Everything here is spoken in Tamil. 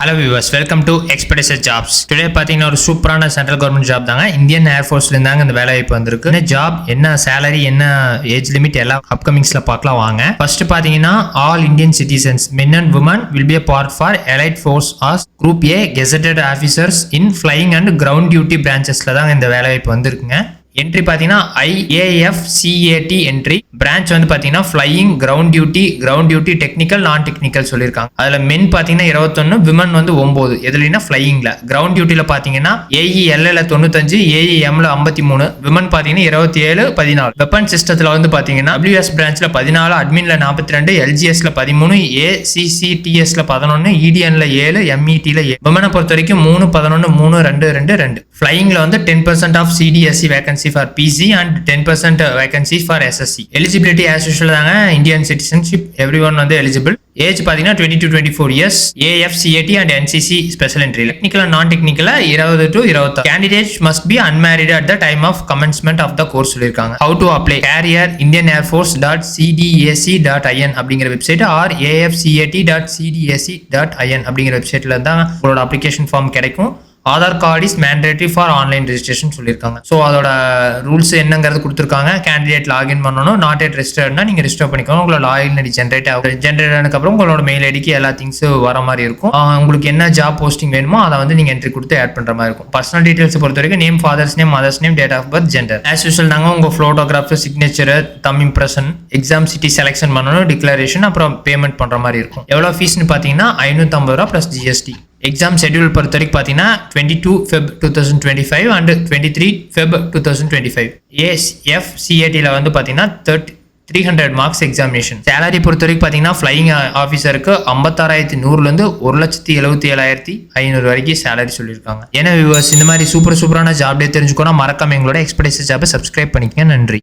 Hello viewers, welcome to Expedition Jobs. Today பாத்தீங்கன்னா ஒரு சூப்பரான சென்ட்ரல் கவர்மெண்ட் ஜாப் தாங்க. இந்தியன் ஏர்ஃபோர்ஸ்ல இருந்தாங்க இந்த வேலை வாய்ப்பு வந்திருக்கு. இந்த ஜாப் என்ன salary என்ன ஏஜ் லிமிட் எல்லாம் அப்கமிங்ஸ்ல பார்க்கலாம் வாங்க. ஃபர்ஸ்ட் பாத்தீங்கன்னா all Indian citizens men and women will be a part for allied force as group A gazetted officers in flying and ground duty branchesல தான் இந்த வேலை வாய்ப்பு வந்திருக்குங்க. என்ட்ரி பார்த்தீங்கன்னா IAFCAT என்ட்ரி பிரான்ச் வந்து பார்த்தீங்கன்னா ஃப்ளையிங் கிரவுண்ட் டியூட்டி டெக்னிக்கல் நான் டெக்னிக்கல் சொல்லியிருக்காங்க. அதில் மென் பார்த்தீங்கன்னா 21, விமன் வந்து 9. எதுலன்னா ஃப்ளையிங்ல கிரவுண்ட் டியூட்டியில் பார்த்தீங்கன்னா AELல 95, AEMல 53, விமன் பார்த்தீங்கன்னா 27, 14. வெப்பன் சிஸ்டத்தில் வந்து பார்த்தீங்கன்னா WS பிரான்ச்ல 14, அட்மின்ல 42, LGSல 13, ACCTSல 11, EDNல 7, METல 7. விமனை பொறுத்த வரைக்கும் 3, 11, 3, 2, 2, 2. ஃப்ளையிங்ல வந்து 10% off CDSE vacancy for PC and 10% vacancies for SSC. Eligibility as usual தாங்க. Indian citizenship everyone வந்து eligible. ஏஜ் பார்த்தீங்கன்னா 20 to 24 years. AFCAT and NCC special entry. Technical and non-technical 20 to 26. Candidates must be unmarried at the time of commencement of the course சொல்லியிருக்காங்க. How to apply? Career indianairforce.cdac.in அப்படிங்கிற வெப்சைட் or afcat.cdac.in அப்படிங்கிற வெப்சைட்ல தான் உங்களோட அப்ளிகேஷன் ஃபார்ம் கிடைக்கும். Aadhaar card is mandatory for online registration சொல்லியிருக்காங்க. ஸோ அதோட ரூல்ஸ் என்னங்கிறது கொடுத்துருக்காங்க. கேண்டிடேட் லாகின் பண்ணணும். நாட் எட் ரெஜிஸ்டர்னா நீங்கள் ரெஜிஸ்டர் பண்ணிக்கணும். உங்களோட லாகின் ஐடி ஜென்ரேட் ஆனதுக்கப்புறம் உங்களோட மெயில் ஐடிக்கு எல்லா திங்ஸும் வர மாதிரி இருக்கும். உங்களுக்கு என்ன ஜாப் போஸ்டிங் வேணுமோ அதை வந்து நீங்கள் என்ட்ரி கொடுத்து ஆட் பண்ணுற மாதிரி இருக்கும். பர்சனல் டீடைல்ஸ் பொறுத்த வரைக்கும் name, father's name, mother's name, date of birth, gender. As usual நாங்கள் உங்கள் photograph, signature, thumb impression, exam city selection பண்ணணும், டிக்ளரேஷன், அப்புறம் பேமெண்ட் பண்ணுற மாதிரி இருக்கும். எவ்வளோ ஃபீஸ்னு பார்த்தீங்கன்னா 550 ரூபா ப்ளஸ் GST. எக்ஸாம் ஷெட்யூல் பொறுத்த வரைக்கும் பார்த்தீங்கன்னா 22 Feb 2025 அண்ட் 23 Feb 2025. AFCATல வந்து பார்த்தீங்கன்னா 300 மார்க்ஸ் எக்ஸாமினேஷன். சேலரி பொறுத்த வரைக்கும் பார்த்தீங்கன்னா ஃப்ளையிங் ஆஃபீஸருக்கு 56,100லேருந்து 1,77,500 வரைக்கும் சேலரி சொல்லியிருக்காங்க. ஏன்னா வியூவர்ஸ் இந்த மாதிரி சூப்பரான ஜாப் டே தெரிஞ்சுக்கோனா மறக்காம எங்களோட எக்ஸ்பெடிஷன் ஜாப்பை சப்ஸ்கிரைப் பண்ணிக்கங்க. நன்றி.